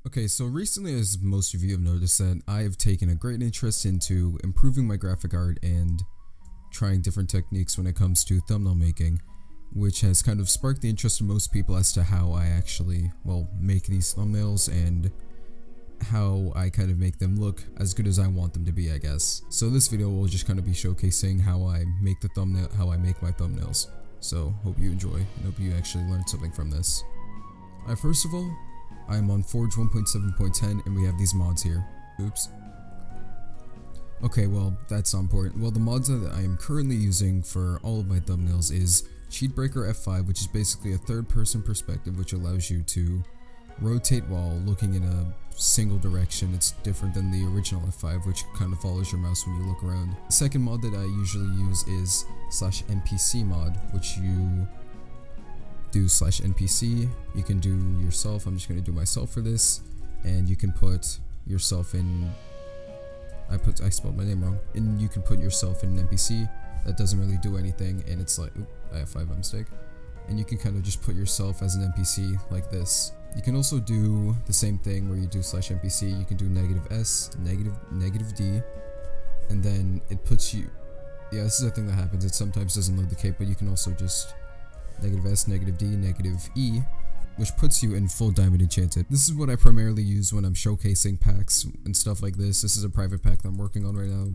Okay, so recently, as most of you have noticed, that I have taken a great interest into improving my graphic art and trying different techniques when it comes to thumbnail making, which has kind of sparked the interest of most people as to how I actually, make these thumbnails and how I kind of make them look as good as I want them to be, I guess. So this video will just kind of be showcasing how I make my thumbnails. So hope you enjoy and hope you actually learned something from this. First of all, I'm on Forge 1.7.10 and we have these mods here. Oops. Okay, well, that's not important. Well, the mods that I am currently using for all of my thumbnails is Cheatbreaker F5, which is basically a third-person perspective which allows you to rotate while looking in a single direction. It's different than the original F5, which kind of follows your mouse when you look around. The second mod that I usually use is /NPC mod, which you do /NPC. You can do yourself. I'm just going to do myself for this, and you can put yourself in. I spelled my name wrong. And you can put yourself in an NPC that doesn't really do anything, and it's like, I have 5 by mistake. And you can kind of just put yourself as an NPC like this. You can also do the same thing where you do /NPC. You can do -S, -D, and then it puts you. Yeah, this is a thing that happens. It sometimes doesn't load the cape, but you can also just -S, -D, -E, which puts you in full diamond enchanted. This is what I primarily use when I'm showcasing packs and stuff like this. This is a private pack that I'm working on right now.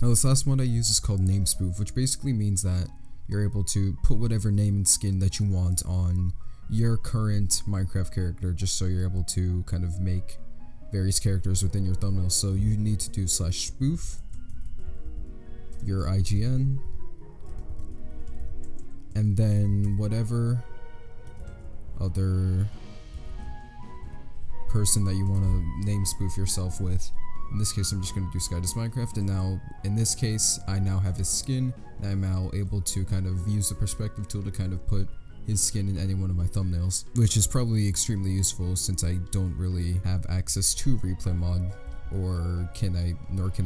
Now this last one I use is called name spoof, which basically means that you're able to put whatever name and skin that you want on your current Minecraft character, just so you're able to kind of make various characters within your thumbnail. So you need to do /spoof, your IGN, and then whatever other person that you want to name spoof yourself with. In this case, I'm just going to do SlicedOranges, and now in this case I now have his skin, and I'm now able to kind of use the perspective tool to kind of put his skin in any one of my thumbnails, which is probably extremely useful since I don't really have access to replay mod, nor can I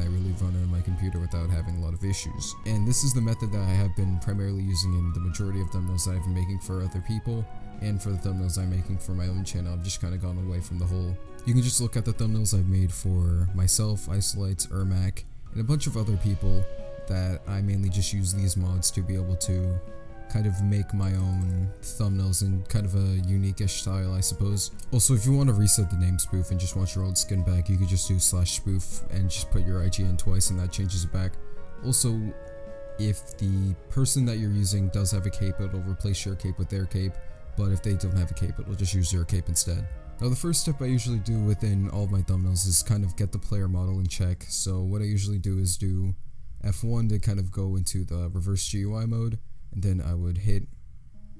really run it on my computer without having a lot of issues. And this is the method that I have been primarily using in the majority of thumbnails that I've been making for other people, and for the thumbnails I'm making for my own channel. I've just kind of gone away from the whole. You can just look at the thumbnails I've made for myself, Isolites, Ermac, and a bunch of other people that I mainly just use these mods to be able to kind of make my own thumbnails in kind of a unique-ish style, I suppose. Also, if you want to reset the name spoof and just want your old skin back, you could just do /spoof and just put your IGN twice and that changes it back. Also, if the person that you're using does have a cape, it'll replace your cape with their cape, but if they don't have a cape, it'll just use your cape instead. Now the first step I usually do within all of my thumbnails is kind of get the player model in check. So what I usually do is do F1 to kind of go into the reverse GUI mode, and then I would hit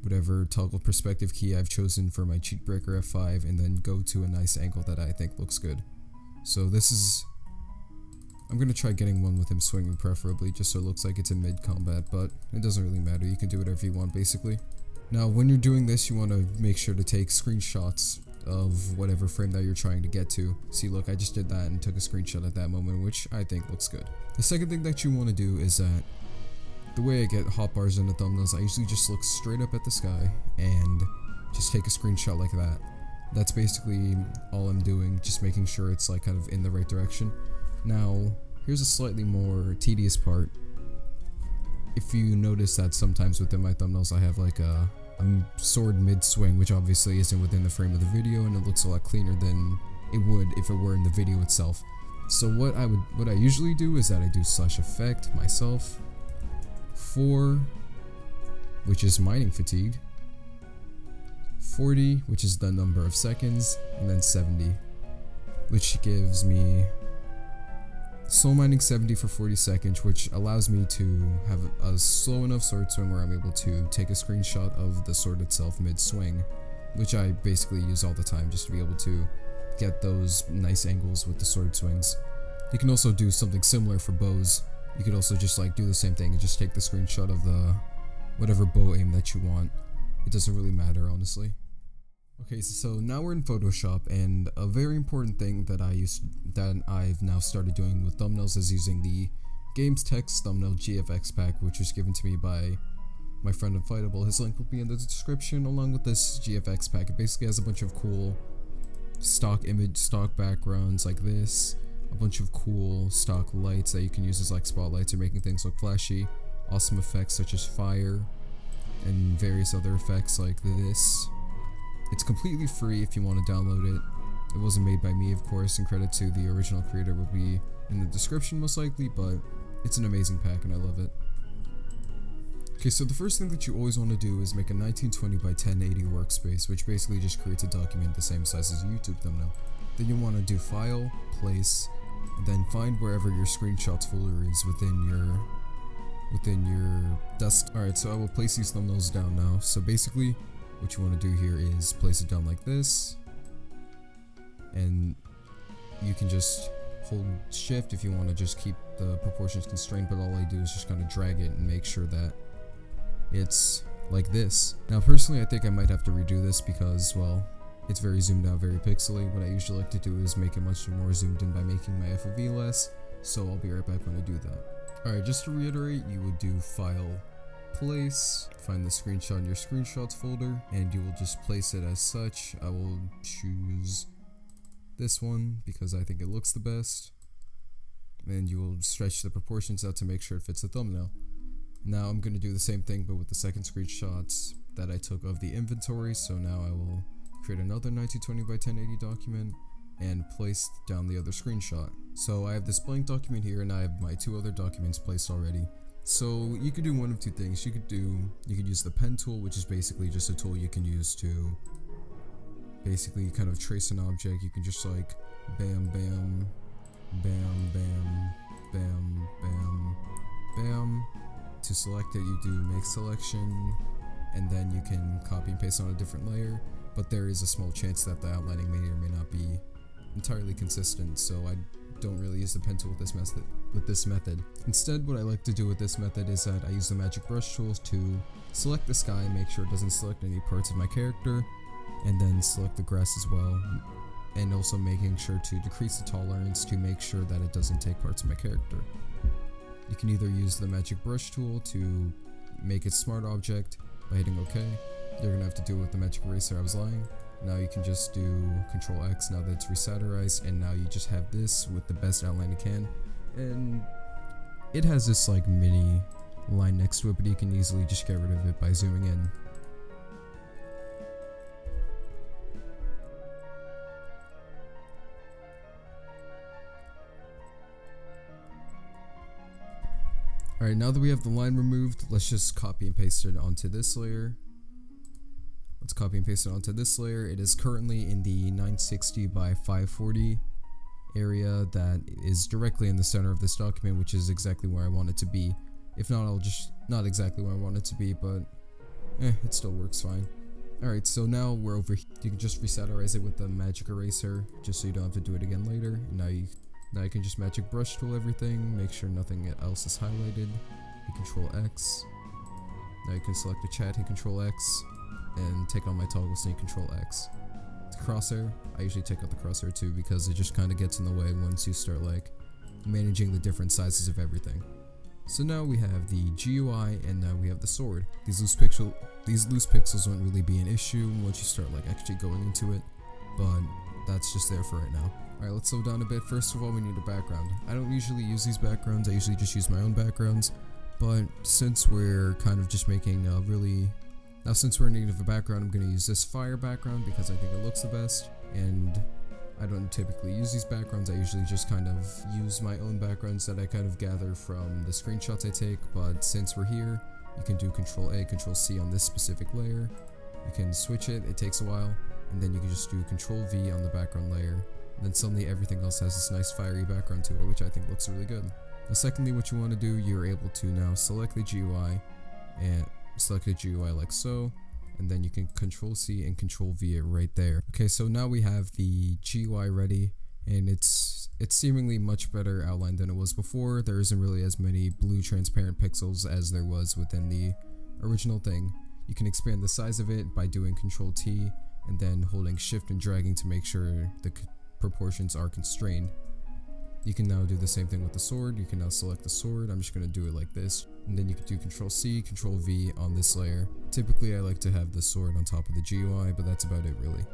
whatever toggle perspective key I've chosen for my Cheatbreaker F5, and then go to a nice angle that I think looks good. So this is, I'm going to try getting one with him swinging preferably, just so it looks like it's in mid-combat, but it doesn't really matter, you can do whatever you want basically. Now when you're doing this, you want to make sure to take screenshots of whatever frame that you're trying to get to. See, look, I just did that and took a screenshot at that moment, which I think looks good. The second thing that you want to do is that the way I get hotbars in the thumbnails, I usually just look straight up at the sky and just take a screenshot like that. That's basically all I'm doing, just making sure it's like kind of in the right direction. Now, here's a slightly more tedious part. If you notice that sometimes within my thumbnails I have like a sword mid-swing, which obviously isn't within the frame of the video, and it looks a lot cleaner than it would if it were in the video itself. So what I usually do is that I do /effect myself, 4, which is mining fatigue, 40, which is the number of seconds, and then 70, which gives me soul mining 70 for 40 seconds, which allows me to have a slow enough sword swing where I'm able to take a screenshot of the sword itself mid-swing, which I basically use all the time just to be able to get those nice angles with the sword swings. You can also do something similar for bows. You could also just like do the same thing and just take the screenshot of the whatever bow aim that you want. It doesn't really matter, honestly. Okay, so now we're in Photoshop, and a very important thing that I've now started doing with thumbnails is using the Games Text Thumbnail GFX pack, which was given to me by my friend Unfightable. His link will be in the description along with this GFX pack. It basically has a bunch of cool stock image, stock backgrounds like this, a bunch of cool stock lights that you can use as like spotlights or making things look flashy, awesome effects such as fire, and various other effects like this. It's completely free if you want to download it. It wasn't made by me, of course, and credit to the original creator will be in the description most likely, but it's an amazing pack and I love it. Okay, so the first thing that you always want to do is make a 1920 by 1080 workspace, which basically just creates a document the same size as a YouTube thumbnail. Then you want to do File, Place, and then find wherever your screenshots folder is within your desktop. Alright, so I will place these thumbnails down now. So basically, what you want to do here is place it down like this, and you can just hold shift if you want to just keep the proportions constrained, but all I do is just kind of drag it and make sure that it's like this. Now personally I think I might have to redo this because, well, it's very zoomed out, very pixely. What I usually like to do is make it much more zoomed in by making my FOV less, so I'll be right back when I do that. Alright, just to reiterate, you would do File, Place, find the screenshot in your screenshots folder, and you will just place it as such. I will choose this one because I think it looks the best, and you will stretch the proportions out to make sure it fits the thumbnail. Now I'm going to do the same thing but with the second screenshots that I took of the inventory, so now I will create another 1920 by 1080 document and place down the other screenshot. So I have this blank document here and I have my two other documents placed already. So you could do one of two things. You could use the pen tool, which is basically just a tool you can use to basically kind of trace an object. You can just like bam bam bam bam bam bam bam. To select it, you do make selection, and then you can copy and paste on a different layer, but there is a small chance that the outlining may or may not be entirely consistent, so I don't really use the pen tool with this method. Instead, what I like to do with this method is that I use the magic brush tools to select the sky, make sure it doesn't select any parts of my character, and then select the grass as well, and also making sure to decrease the tolerance to make sure that it doesn't take parts of my character. You can either use the magic brush tool to make it smart object by hitting OK. You're gonna have to do it with the magic eraser, I was lying. Now you can just do Control X now that it's resaturized, and now you just have this with the best outline it can. And it has this like mini line next to it, but you can easily just get rid of it by zooming in. Alright, now that we have the line removed, let's just copy and paste it onto this layer. Let's copy and paste it onto this layer. It is currently in the 960 by 540 area that is directly in the center of this document, which is exactly where I want it to be. If not, I'll just, not exactly where I want it to be, but it still works fine. Alright, so now we're over here. You can just resaturize it with the magic eraser, just so you don't have to do it again later. Now you can just magic brush tool everything, make sure nothing else is highlighted. Hit Control X. Now you can select the chat, hit Control X, and take on my toggle snake, Control X. The crosshair, I usually take out the crosshair too because it just kind of gets in the way once you start like managing the different sizes of everything. So now we have the GUI and now we have the sword. These loose pixels won't really be an issue once you start like actually going into it, but that's just there for right now. Alright, let's slow down a bit. First of all, we need a background. I don't usually use these backgrounds, I usually just use my own backgrounds, but since we're kind of just making since we're in need of a background, I'm going to use this fire background because I think it looks the best, and I don't typically use these backgrounds. I usually just kind of use my own backgrounds that I kind of gather from the screenshots I take, but since we're here, you can do Control A, Control C on this specific layer. You can switch it, it takes a while, and then you can just do Control V on the background layer. And then suddenly everything else has this nice fiery background to it, which I think looks really good. Now secondly, what you want to do, you're able to now select the GUI and select the GUI like so, and then you can Control C and Control V it right there. Okay, so now we have the GUI ready, and it's seemingly much better outlined than it was before. There isn't really as many blue transparent pixels as there was within the original thing. You can expand the size of it by doing Control T and then holding shift and dragging to make sure the proportions are constrained. You can now do the same thing with the sword. You can now select the sword. I'm just going to do it like this, and then you can do Control C, Control V on this layer. Typically I like to have the sword on top of the GUI, but that's about it really.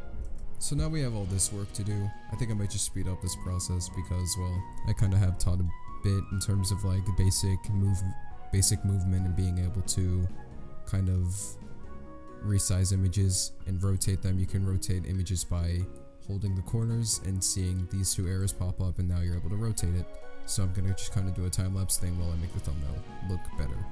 So now we have all this work to do. I think I might just speed up this process because, well, I kind of have taught a bit in terms of like basic movement and being able to kind of resize images and rotate them. You can rotate images by holding the corners and seeing these two arrows pop up, and now you're able to rotate it. So I'm gonna just kind of do a time-lapse thing while I make the thumbnail look better.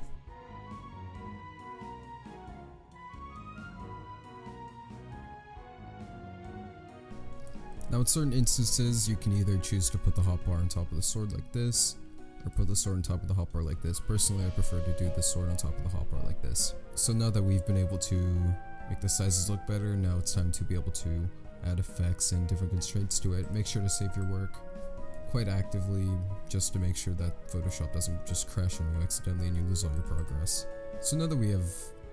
Now in certain instances, you can either choose to put the hotbar on top of the sword like this, or put the sword on top of the hotbar like this. Personally, I prefer to do the sword on top of the hotbar like this. So now that we've been able to make the sizes look better, now it's time to be able to add effects and different constraints to it. Make sure to save your work quite actively, just to make sure that Photoshop doesn't just crash on you accidentally and you lose all your progress. So now that we have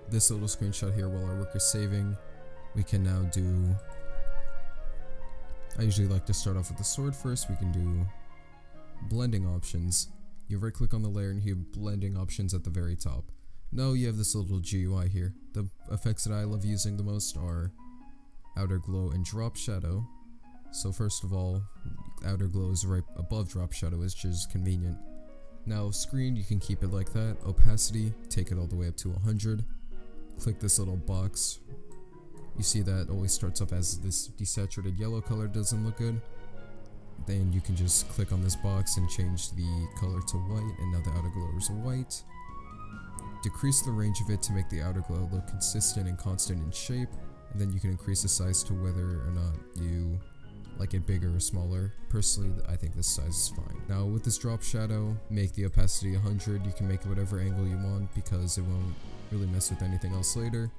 this little screenshot here while our work is saving, we can now do... I usually like to start off with the sword first. We can do blending options. You right click on the layer and you have blending options at the very top. Now you have this little GUI here. The effects that I love using the most are outer glow and drop shadow. So first of all, outer glow is right above drop shadow, which is convenient. Now screen, you can keep it like that. Opacity, take it all the way up to 100. Click this little box. You see that always starts off as this desaturated yellow color, doesn't look good. Then you can just click on this box and change the color to white, and now the outer glow is white. Decrease the range of it to make the outer glow look consistent and constant in shape, and then you can increase the size to whether or not you like it bigger or smaller. Personally, I think this size is fine. Now with this drop shadow, make the opacity 100. You can make it whatever angle you want because it won't really mess with anything else later.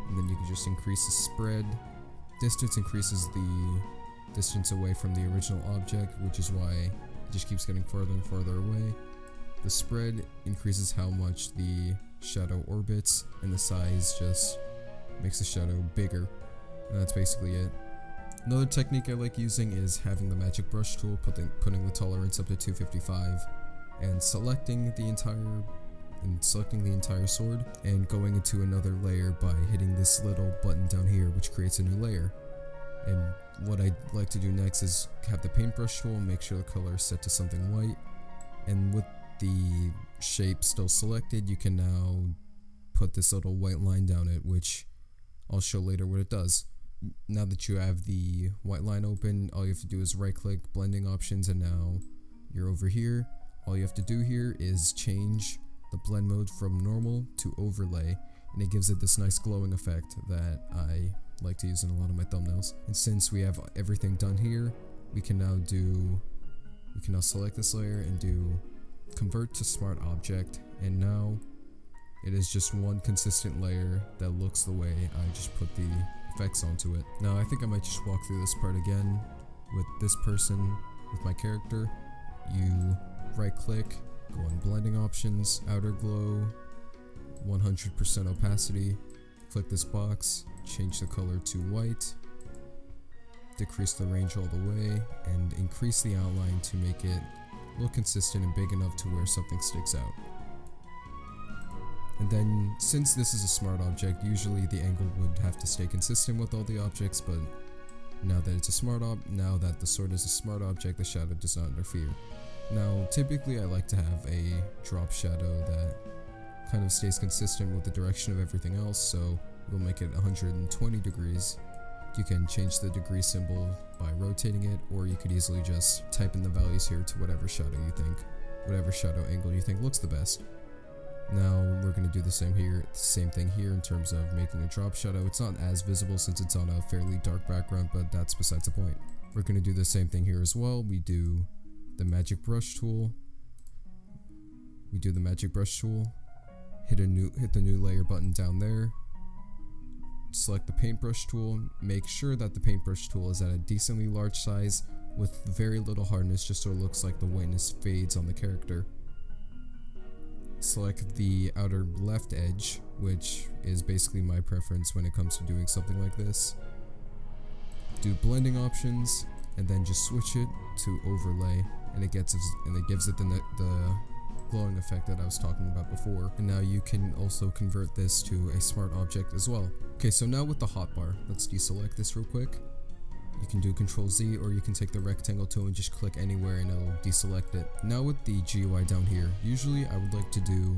And then you can just increase the spread. Distance increases the distance away from the original object, which is why it just keeps getting farther and farther away. The spread increases how much the shadow orbits, and the size just makes the shadow bigger. And that's basically it. Another technique I like using is having the magic brush tool, putting the tolerance up to 255, and selecting the entire sword and going into another layer by hitting this little button down here, which creates a new layer. And what I like to do next is have the paintbrush tool and make sure the color is set to something white. And with the shape still selected, you can now put this little white line down it, which I'll show later what it does. Now that you have the white line open, all you have to do is right click, blending options, and now you're over here. All you have to do here is change the blend mode from normal to overlay, and it gives it this nice glowing effect that I like to use in a lot of my thumbnails. And since we have everything done here, we can now select this layer and do convert to smart object, and now it is just one consistent layer that looks the way I just put the effects onto it. Now I think I might just walk through this part again with this person, with my character. You right click, go on blending options, outer glow, 100% opacity, click this box, change the color to white, decrease the range all the way, and increase the outline to make it look consistent and big enough to where something sticks out. And then, since this is a smart object, usually the angle would have to stay consistent with all the objects, but now that the sword is a smart object, the shadow does not interfere. Now, typically I like to have a drop shadow that kind of stays consistent with the direction of everything else, so we'll make it 120 degrees. You can change the degree symbol by rotating it, or you could easily just type in the values here to whatever shadow angle you think looks the best. Now we're going to do the same thing here in terms of making a drop shadow. It's not as visible since it's on a fairly dark background, but that's besides the point. We're going to do the same thing here as well. We do the magic brush tool. Hit the new layer button down there. Select the paintbrush tool. Make sure that the paintbrush tool is at a decently large size with very little hardness, just so it looks like the whiteness fades on the character. Select the outer left edge, which is basically my preference when it comes to doing something like this. Do blending options, and then just switch it to overlay, and it gives it the glowing effect that I was talking about before. And now you can also convert this to a smart object as well. Okay, so now with the hotbar, let's deselect this real quick. You can do Control Z, or you can take the rectangle tool and just click anywhere and it'll deselect it. Now with the GUI down here, usually I would like to do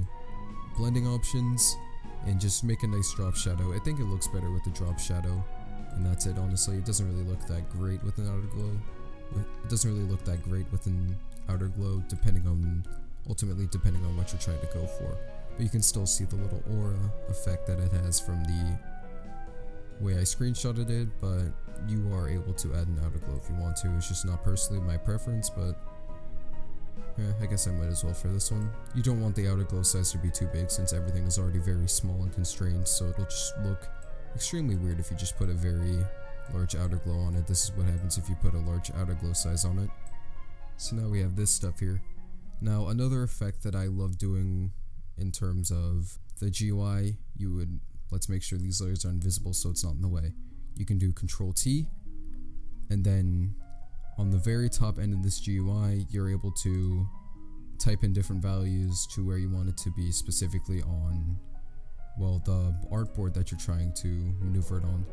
blending options and just make a nice drop shadow. I think it looks better with the drop shadow, and that's it. Honestly, it doesn't really look that great with an outer glow. It doesn't really look that great with an outer glow, ultimately depending on what you're trying to go for. But you can still see the little aura effect that it has from the way I screenshotted it, but you are able to add an outer glow if you want to. It's just not personally my preference, but I guess I might as well for this one. You don't want the outer glow size to be too big since everything is already very small and constrained, so it'll just look extremely weird if you just put a very large outer glow on it. This is what happens if you put a large outer glow size on it. So now we have this stuff here. Now another effect that I love doing in terms of the GUI, let's make sure these layers are invisible so it's not in the way. You can do Control T, and then on the very top end of this GUI, you're able to type in different values to where you want it to be specifically on, well, the artboard that you're trying to maneuver it on.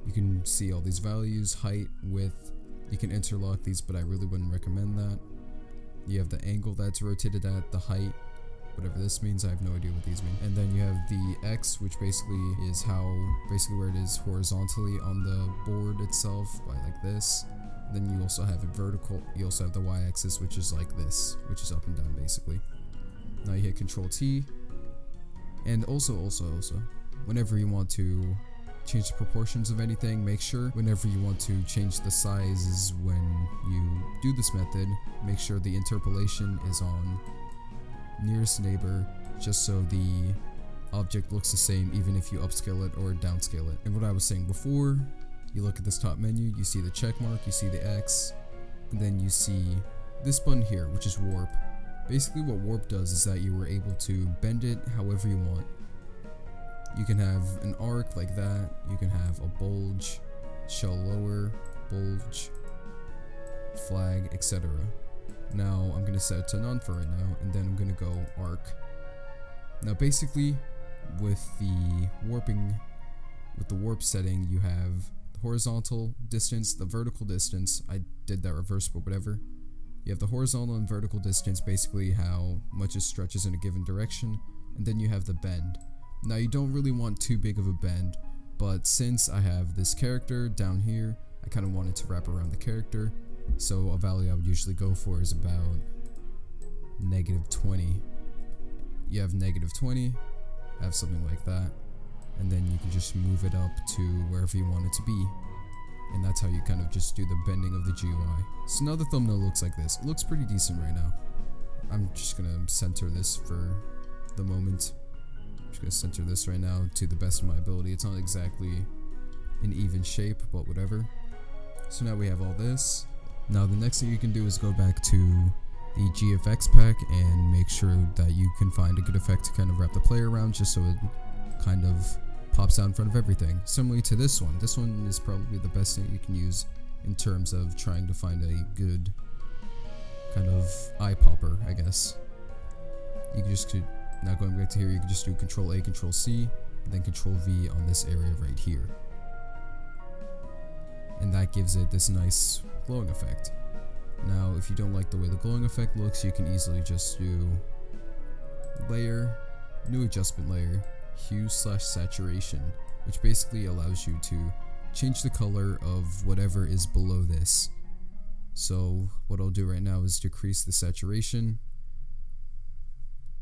You can see all these values, height, width. You can interlock these, but I really wouldn't recommend that. You have the angle that's rotated at, the height, whatever this means. I have no idea what these mean. And then you have the X, which basically is where it is horizontally on the board itself, like this. Then you also have it vertical. You also have the Y-axis, which is like this, which is up and down basically. Now you hit Control T, and also, whenever you want to change the proportions of anything, make sure whenever you want to change the sizes when you do this method, make sure the interpolation is on nearest neighbor, just so the object looks the same even if you upscale it or downscale it. And what I was saying before, you look at this top menu, you see the check mark, you see the X, and then you see this button here, which is warp. Basically what warp does is that you were able to bend it however you want. You can have an arc like that, you can have a bulge, shell lower, bulge, flag, etc. Now I'm going to set it to none for right now, and then I'm going to go arc. Now basically with the warp setting, you have the horizontal distance, the vertical distance. I did that reverse, but whatever. You have the horizontal and vertical distance, basically how much it stretches in a given direction, and then you have the bend. Now you don't really want too big of a bend, but since I have this character down here, I kind of wanted to wrap around the character, so a value I would usually go for is about -20. You have -20, have something like that, and then you can just move it up to wherever you want it to be, and that's how you kind of just do the bending of the GUI. So now the thumbnail looks like this. It looks pretty decent right now. I'm just gonna center this for the moment. I'm just gonna center this right now to the best of my ability. It's not exactly an even shape, but whatever. So now we have all this. Now the next thing you can do is go back to the GFX pack and make sure that you can find a good effect to kind of wrap the player around, just so it kind of pops out in front of everything. Similarly to this one. This one is probably the best thing you can use in terms of trying to find a good kind of eye popper, I guess. You can just, now going back to here, you can just do Control A, Control C, and then Control V on this area right here. And that gives it this nice glowing effect. Now, if you don't like the way the glowing effect looks, you can easily just do layer, new adjustment layer, hue/saturation, which basically allows you to change the color of whatever is below this. So what I'll do right now is decrease the saturation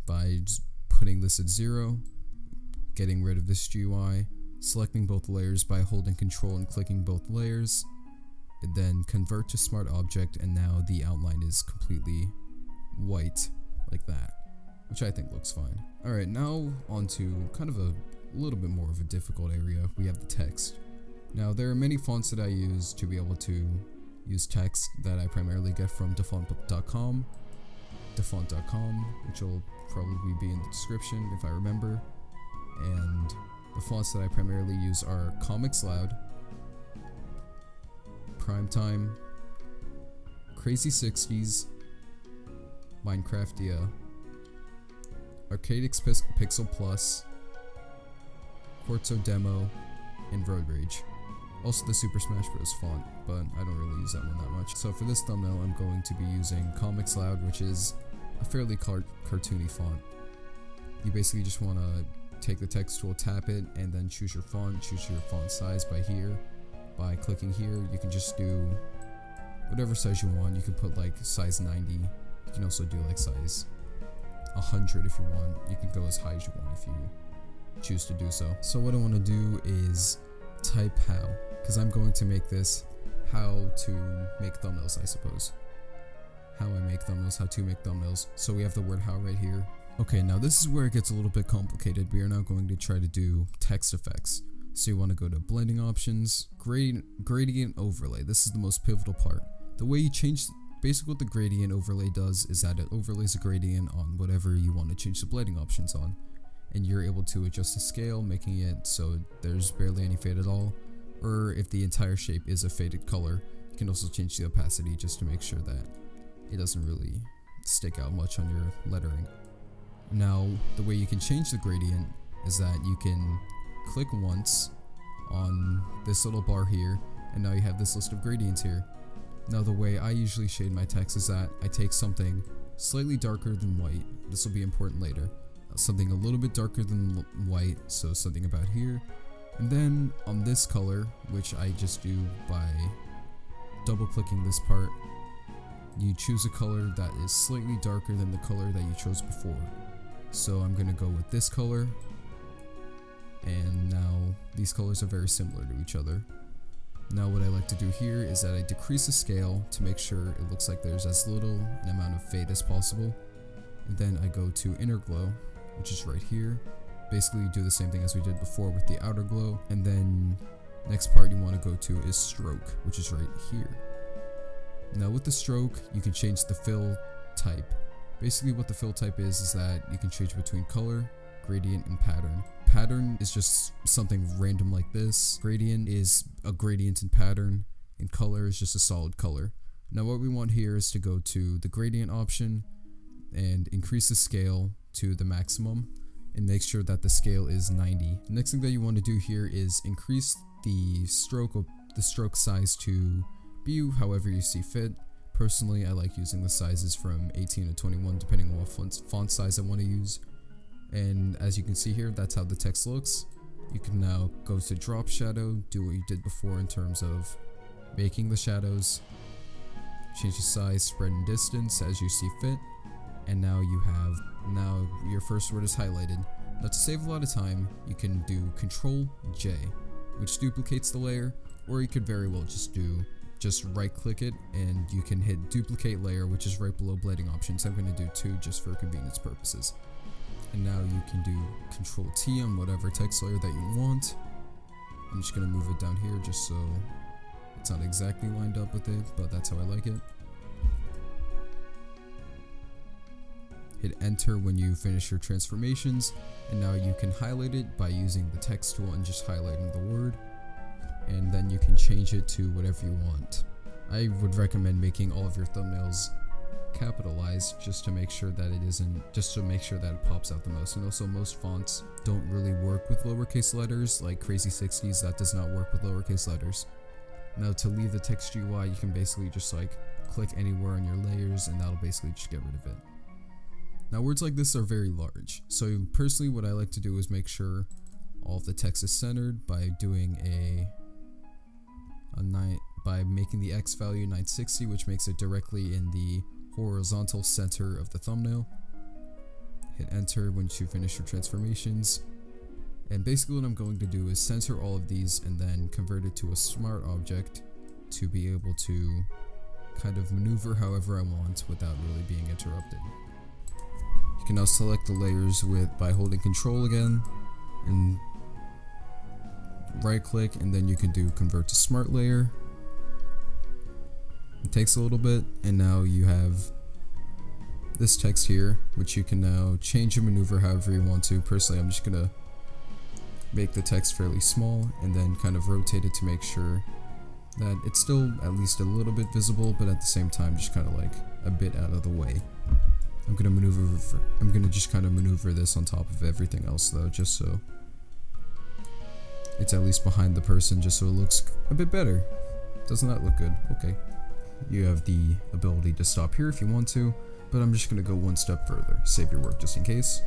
by just putting this at 0, getting rid of this GUI, selecting both layers by holding Control and clicking both layers, and then convert to smart object, and now the outline is completely white like that, which I think looks fine. Alright, now onto kind of a little bit more of a difficult area. We have the text. Now there are many fonts that I use to be able to use text that I primarily get from defont.com, which will probably be in the description if I remember. And the fonts that I primarily use are Comics Loud, Primetime, Crazy 60s, Minecraftia, Arcade Pixel Plus, Quartzo Demo, and Road Rage. Also the Super Smash Bros. Font, but I don't really use that one that much. So for this thumbnail, I'm going to be using Comics Loud, which is a fairly cartoony font. You basically just want to take the text tool, tap it, and then choose your font size by here. By clicking here, you can just do whatever size you want. You can put like size 90. You can also do like size 100 if you want. You can go as high as you want if you choose to do so. So what I want to do is type how, because I'm going to make this how to make thumbnails, I suppose. How I make thumbnails, how to make thumbnails. So we have the word how right here. Okay, now this is where it gets a little bit complicated. We are now going to try to do text effects. So you want to go to blending options, gradient overlay. This is the most pivotal part. The way you change, basically what the gradient overlay does is that it overlays a gradient on whatever you want to change the blending options on. And you're able to adjust the scale, making it so there's barely any fade at all. Or if the entire shape is a faded color, you can also change the opacity just to make sure that it doesn't really stick out much on your lettering. Now, the way you can change the gradient is that you can click once on this little bar here, and now you have this list of gradients here. Now, the way I usually shade my text is that I take something slightly darker than white. This will be important later. Something a little bit darker than white, so something about here. And then on this color, which I just do by double clicking this part, you choose a color that is slightly darker than the color that you chose before. So I'm gonna go with this color, and now these colors are very similar to each other. Now what I like to do here is that I decrease the scale to make sure it looks like there's as little an amount of fade as possible. And then I go to inner glow, which is right here. Basically do the same thing as we did before with the outer glow. And then next part you want to go to is stroke, which is right here. Now with the stroke, you can change the fill type. Basically what the fill type is that you can change between color, gradient, and pattern. Pattern is just something random like this. Gradient is a gradient in pattern, and color is just a solid color. Now what we want here is to go to the gradient option and increase the scale to the maximum and make sure that the scale is 90. The next thing that you want to do here is increase the stroke size to be however you see fit. Personally, I like using the sizes from 18 to 21 depending on what font size I want to use. And as you can see here, that's how the text looks. You can now go to drop shadow, do what you did before in terms of making the shadows, change the size, spread, and distance as you see fit. And now your first word is highlighted. Now to save a lot of time, you can do Control J, which duplicates the layer, or you could very well just right click it and you can hit duplicate layer, which is right below blending options. I'm going to do 2 just for convenience purposes. And now you can do Control T on whatever text layer that you want. I'm just going to move it down here just so it's not exactly lined up with it, but that's how I like it. Hit enter when you finish your transformations, and now you can highlight it by using the text tool and just highlighting the word, and then you can change it to whatever you want. I would recommend making all of your thumbnails capitalized just to make sure that it pops out the most. And also most fonts don't really work with lowercase letters, like Crazy 60s, that does not work with lowercase letters. Now to leave the text UI, you can basically just like click anywhere on your layers and that'll basically just get rid of it. Now words like this are very large, so personally what I like to do is make sure all of the text is centered by doing by making the X value 960, which makes it directly in the horizontal center of the thumbnail. Hit enter once you finish your transformations. And basically what I'm going to do is center all of these and then convert it to a smart object to be able to kind of maneuver however I want without really being interrupted. You can now select the layers by holding Control again and right click, and then you can do convert to smart layer. It takes a little bit, and now you have this text here, which you can now change and maneuver however you want to. Personally, I'm just gonna make the text fairly small and then kind of rotate it to make sure that it's still at least a little bit visible, but at the same time just kind of like a bit out of the way. I'm gonna just kind of maneuver this on top of everything else though, just so it's at least behind the person just so it looks a bit better. Doesn't that look good? Okay. You have the ability to stop here if you want to, but I'm just going to go one step further. Save your work just in case.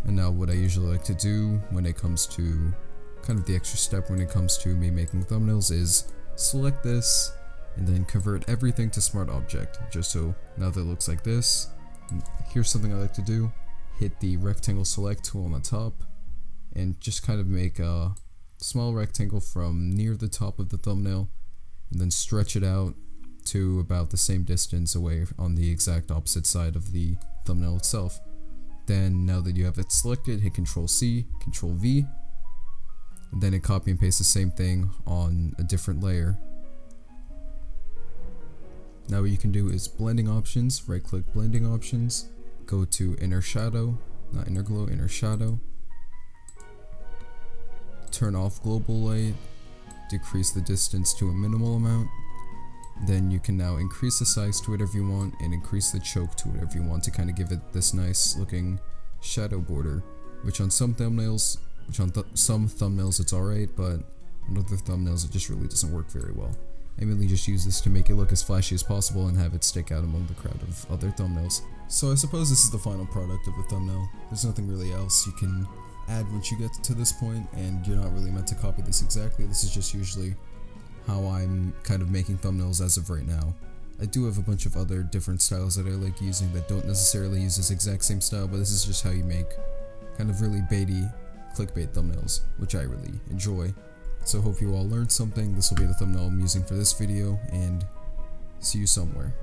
And now what I usually like to do when it comes to kind of the extra step when it comes to me making thumbnails is select this and then convert everything to smart object, just so now that it looks like this. Here's something I like to do: hit the rectangle select tool on the top and just kind of make a small rectangle from near the top of the thumbnail and then stretch it out to about the same distance away on the exact opposite side of the thumbnail itself. Then now that you have it selected, hit Ctrl C, Ctrl V, and then copy and paste the same thing on a different layer. Now what you can do is blending options, right click blending options, go to inner shadow, not inner glow, inner shadow, turn off global light, decrease the distance to a minimal amount. Then you can now increase the size to whatever you want and increase the choke to whatever you want to kind of give it this nice looking shadow border, which on some thumbnails it's alright, but on other thumbnails it just really doesn't work very well. I mainly just use this to make it look as flashy as possible and have it stick out among the crowd of other thumbnails. So I suppose this is the final product of the thumbnail. There's nothing really else you can add once you get to this point, and you're not really meant to copy this exactly. This is just usually how I'm kind of making thumbnails as of right now. I do have a bunch of other different styles that I like using that don't necessarily use this exact same style, but this is just how you make kind of really baity clickbait thumbnails, which I really enjoy. So hope you all learned something. This will be the thumbnail I'm using for this video, and see you somewhere.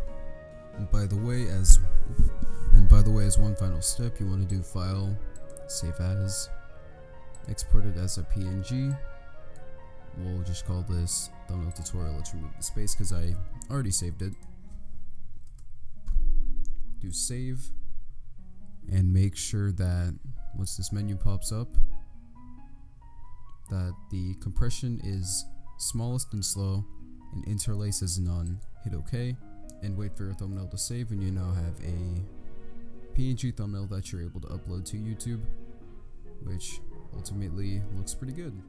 And by the way, as one final step, you want to do File, Save As, export it as a PNG. We'll just call this thumbnail tutorial. Let's remove the space because I already saved it. Do save, and make sure that once this menu pops up, that the compression is smallest and slow and interlace is none. Hit OK and wait for your thumbnail to save, and you now have a PNG thumbnail that you're able to upload to YouTube, which ultimately looks pretty good.